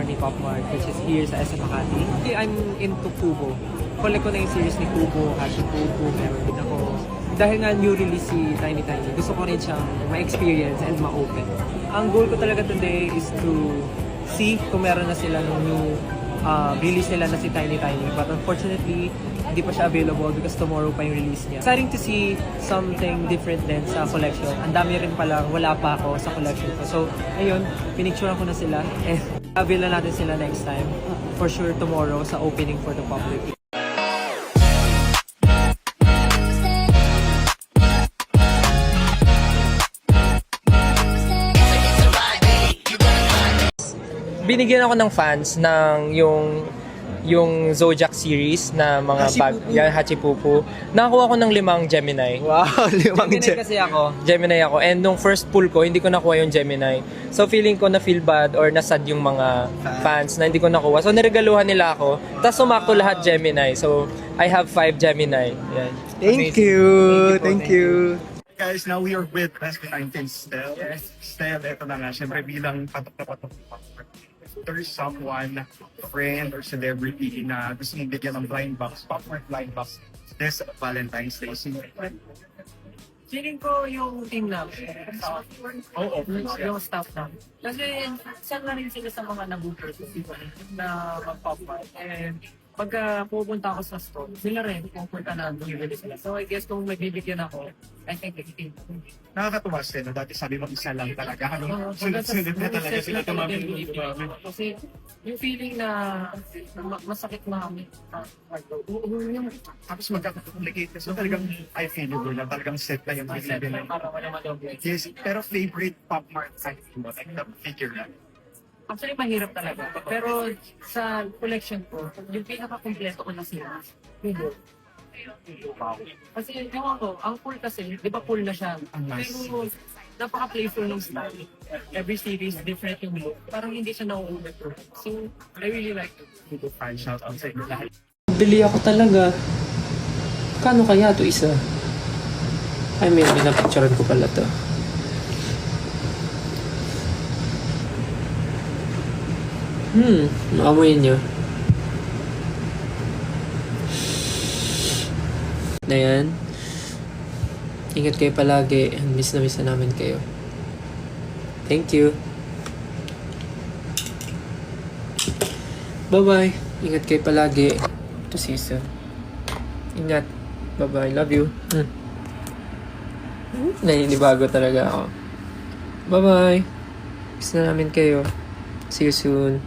ni Pop Mart, which is here sa SM Makati. I'm into Kubo. Collect ko na yung series ni Kubo, Hachi Kubo, meron din ako. Dahil nga new release si Tiny Tiny, gusto ko rin siyang ma-experience and ma-open. Ang goal ko talaga today is to see kung meron na sila ng new release nila na si Tiny Tiny. But unfortunately, hindi pa siya available because tomorrow pa yung release niya. Exciting to see something different din sa collection. Ang dami rin pala, wala pa ako sa collection ko. So, ayun, pinicturean ko na sila. And avail na natin sila next time. For sure tomorrow sa opening for the public. Binigyan ako ng fans ng yung Zodiac series na mga bag, yan, Hachipupu. Nakakuha ko ng 5 Gemini. Wow, 5 Gemini kasi ako. Gemini ako. And nung first pull ko, hindi ko nakuha yung Gemini. So feeling ko na feel bad or nasad yung mga fans na hindi ko nakuha. So niregaluhan nila ako. Tapos sumakto lahat Gemini. So I have 5 Gemini. Yan. Thank you. Thank you. Guys, now we are with SB19 Stel. Stel, ito na nga. Siyempre bilang patok na patok. There's someone, friend or celebrity na gusto mong bigyan ng blind box, popcorn blind box this Valentine's Day. Feeling ko yung team namin. Oo, Yung staff namin. Kasi saan na rin sila sa mga nag-booker na mag-pop-up. And pagka pupunta ako sa store, sila rin pupunta na bumibili sila. So I guess kung magbibigyan ako, I think team. nakakatuwa sila. Dati sabi mo isa lang talaga. Sunod-sunod na talaga sila tumabili. Kasi yung feeling na masakit na kami. Tapos magkakakomplicate. So talagang I feel you, na talagang set na yung binibili. Para wala madobli. Yes, pero favorite Pop Mart item mo, like the figure na. Actually, mahirap talaga. Pero sa collection ko, yung pinaka-kompleto ko na sila, Kubo. Kasi ewan ko, ang pool kasi, di ba pool na siya? Nice. Pero napaka-playful ng style. Every series, different yung look. Parang hindi siya na-overthrow. So, I really like it. Kubo fan, shout out sa inyo lahat. Bili ako talaga. Kano kaya to isa? Ay, may pinapicturean ko pala to. Maamoy nyo. Na yan. Ingat kayo palagi. Miss na namin kayo. Thank you. Bye-bye. Ingat kayo palagi. To see you soon. Ingat. Bye-bye. Love you. Naninibago talaga ako. Bye-bye. Miss na namin kayo. See you soon.